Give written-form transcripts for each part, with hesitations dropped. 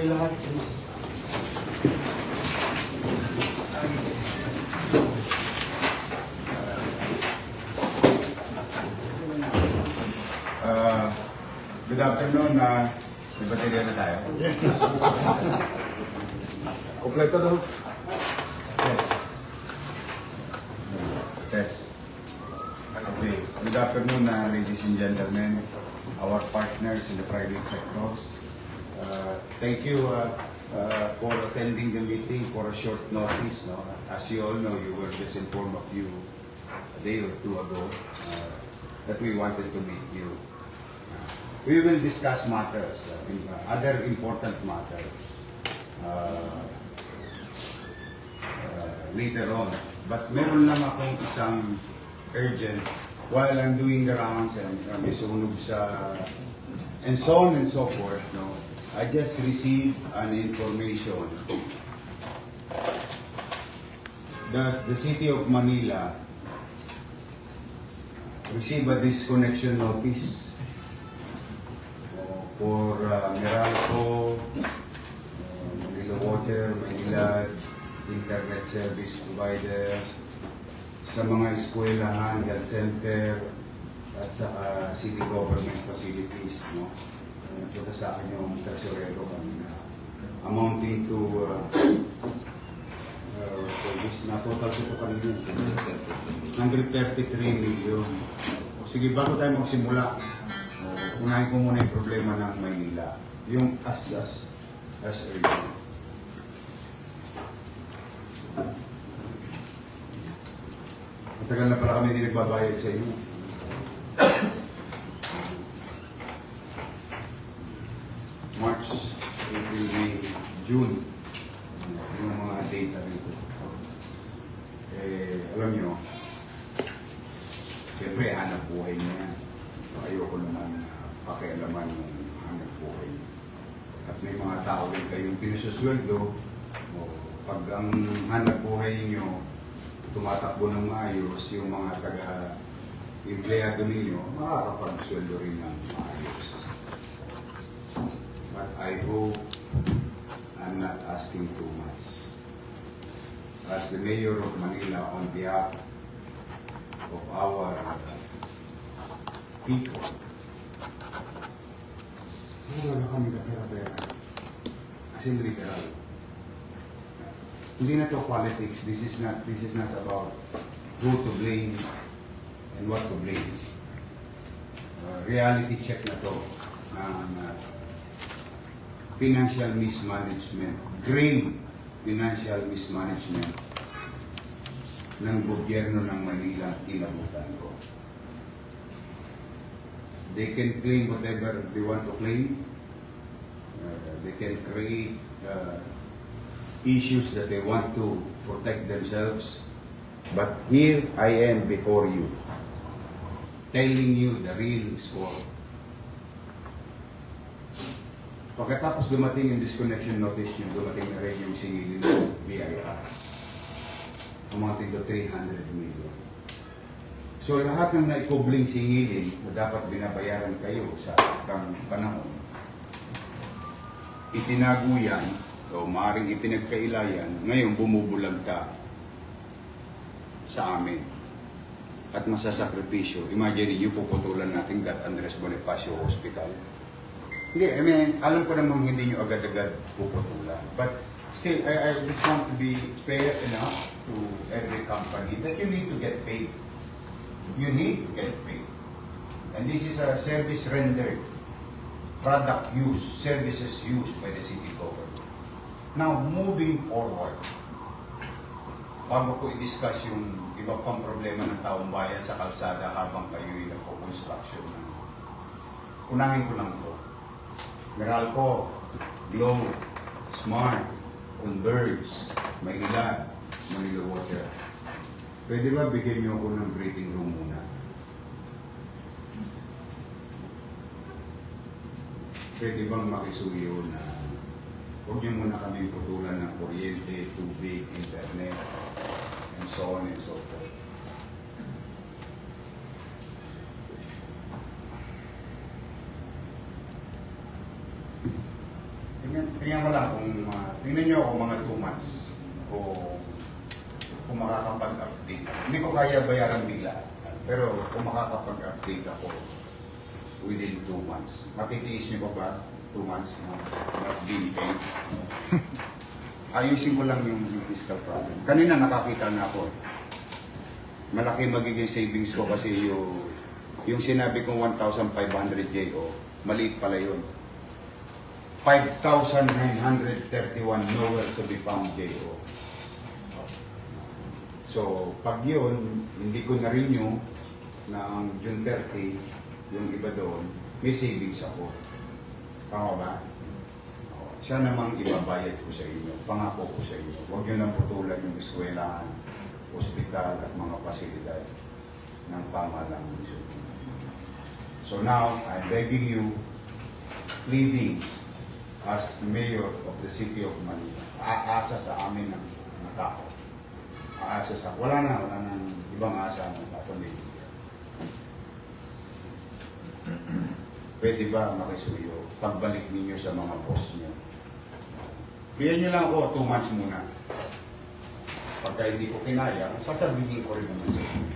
kayo lahat, please. Good afternoon. May baterya na tayo. Kompleto daw. Yes. Test. Okay. Good afternoon, ladies and gentlemen, our partners in the private sectors. Thank you for attending the meeting for a short notice. No? As you all know, you were just informed of you a day or two ago that we wanted to meet you. We will discuss matters, other important matters later on. But meron lang akong isang urgent while I'm doing the rounds and may sunog sa and so on and so forth. No, I just received an information that the City of Manila received a disconnection notice for Meralco, Manila Water, Manila Internet Service Provider, sa mga eskwelahan, health center, at sa city government facilities. No? Punta sa akin yung tresorero kanina. Amounting to, na total ko kanina, 133 million. Sige, bago tayo magsimula, unahin ko muna yung problema ng Maynila. Yung as early. Matagal na pala kami hindi nagbabayad sa inyo. March, April, May, June. Yung mga data rito. Alam nyo, siyempre, hanap buhay niya yan. Ayoko naman pakialaman ng hanap buhay. At may mga tao rin kayong pinasusweldo, pag ang hanap buhay niyo tumatakbo ng maayos, yung mga taga-empleyado ninyo, makakapagsweldo rin ng maayos. But I hope I'm not asking too much. As the Mayor of Manila, on behalf of our people, wala kami kapera-pera. As in literal. Hindi na to politics. This is not about who to blame and what to blame. Reality check na to ng financial mismanagement, grave financial mismanagement ng gobyerno ng Manila inabutan ko. They can claim whatever they want to claim. They can create issues that they want to protect themselves. But here I am before you, telling you the real score. Pagkatapos dumating yung disconnection notice nyo, dumating na rin yung singilin ng BIR. Amounting to 300 million. So lahat ng naikubling singilin na dapat binabayaran kayo sa kang panahon, itinago yan, o maaaring ipinagkailayan, ngayon bumubulagta sa amin at masasakripisyo. Imagine niyo, puputulan natin God Andres Bonifacio Hospital. Hindi, I mean, alam ko namang hindi nyo agad-agad puputulan. But still, I just want to be fair enough to every company that you need to get paid. You need to get paid. And this is a service rendered, product use, services used by the city government. Now, moving forward, bago ko i-discuss yung iba pang problema ng taong bayan sa kalsada habang kayo'y nagpo-construction. Unahin ko lang ito. Meralco, Glow, Smart, Converge, Manila Water. Pwede ba bigyan niyo ako ng breathing room muna? Pwede bang makisuyo na huwag niyo muna kami putulan ng kuryente, tubig, internet, and so on and so forth. tingnan mo lang kung, tingnan nyo ako mga 2 months kung makakapag-update. Hindi ko kaya bayaran bigla. Pero kung makakapag-update ako within 2 months, matitiis nyo pa ba 2 months na being paid? Ayusin ko lang yung fiscal problem. Kanina nakakita na ako. Malaki magiging savings ko kasi yung sinabi kong 1,500 JO, maliit pala yun. 5,931 nowhere to be found JO. So, pag yun, hindi ko na-renew ng June 30, yung iba doon, may savings ako. Tama ba? Siya namang ibabayad ko sa inyo, pangako ko sa inyo. Huwag nyo nang putulan yung eskwelahan, ospital at mga pasilidad ng pamahalang munisip. So now, I'm begging you, pleading as mayor of the city of Manila, aasa sa amin ng tao. Aasa sa, wala nang ibang asa ng pamilya. Pwede ba makisuyo, pagbalik ninyo sa mga boss nyo? Bigyan nyo lang ako 2 months muna. Pagka hindi ko kinaya, sasabihin ko rin naman sa inyo.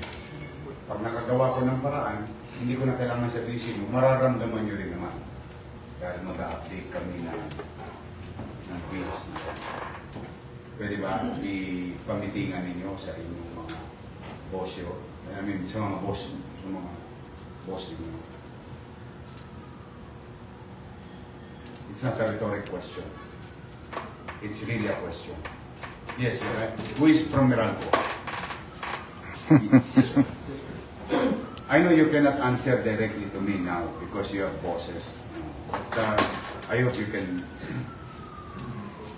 Pag nakagawa ko ng paraan, hindi ko na kailangan sabihin sa inyo, mararamdaman nyo rin naman. Dahil mag-update kami ng bills na. Pwede ba ipamitingan ninyo sa inyong mga boss nyo? I mean, sa mga boss ninyo. It's not a rhetoric question. It's really a question. Yes, who is from Meralco? I know you cannot answer directly to me now because you have bosses. But I hope you can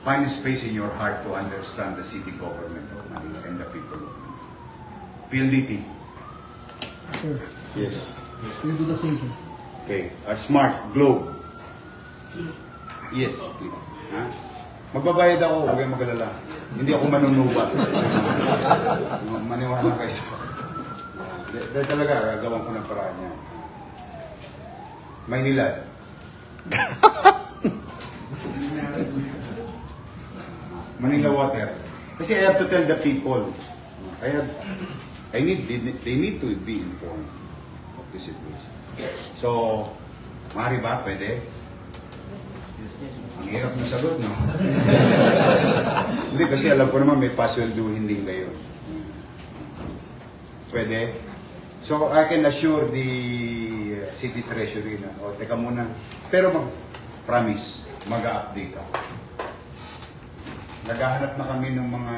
find a space in your heart to understand the city government of Manila and the people of Manila. PLDT. Sure. Yes. We'll do the same, sir. Okay. Smart Globe. Yes. Ha? Magbabayad ako, huwag kayong mag-alala. Hindi ako manunubat. Maniwala kayo sa... Dahil talaga, gagawin ko ng paraan niya. Maynila. Manila Water. Kasi I have to tell the people. They need to be informed of the situation. So, maaari ba? Pwede? Ang hirap na sagot, no? Hindi, kasi alam ko naman may paswelduhin din kayo. Pwede? So, I can assure the city treasury na, teka muna. Pero promise, mag-update ako. Naghahanap na kami ng mga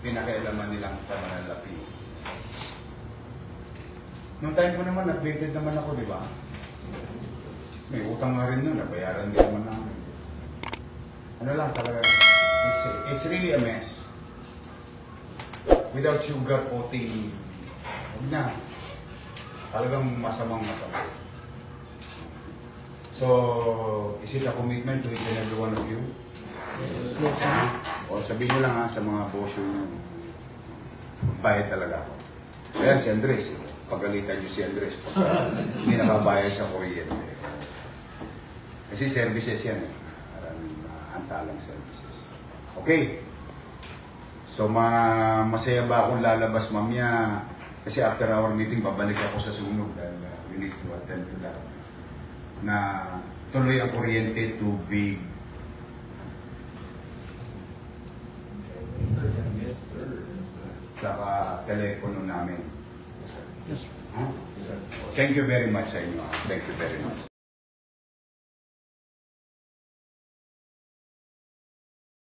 pinakailaman nilang pananalapi. Noong time ko naman, updated naman ako, di ba? May utang nga rin yun, nabayaran din naman namin. Ano lang talaga, it's really a mess. Without sugar coating, huwag na. Talagang masamang. So, is it a commitment to each and every one of you? Yes, sir. O sabihin nyo lang sa mga boss nyo, bayad talaga ako. Ayan si Andres, pagalitan nyo si Andres, hindi nakabayad sa kuryente. Kasi services yan eh. Maraming antalang services. Okay. So, masaya ba akong lalabas mamaya? Kasi after our meeting, babalik ako sa sunog dahil we need to attend to that. Na tuloy ang kuryente, tubig. Yes, sir. Saka telepono namin. Yes, sir. Huh? Thank you very much sa inyo. Thank you very much.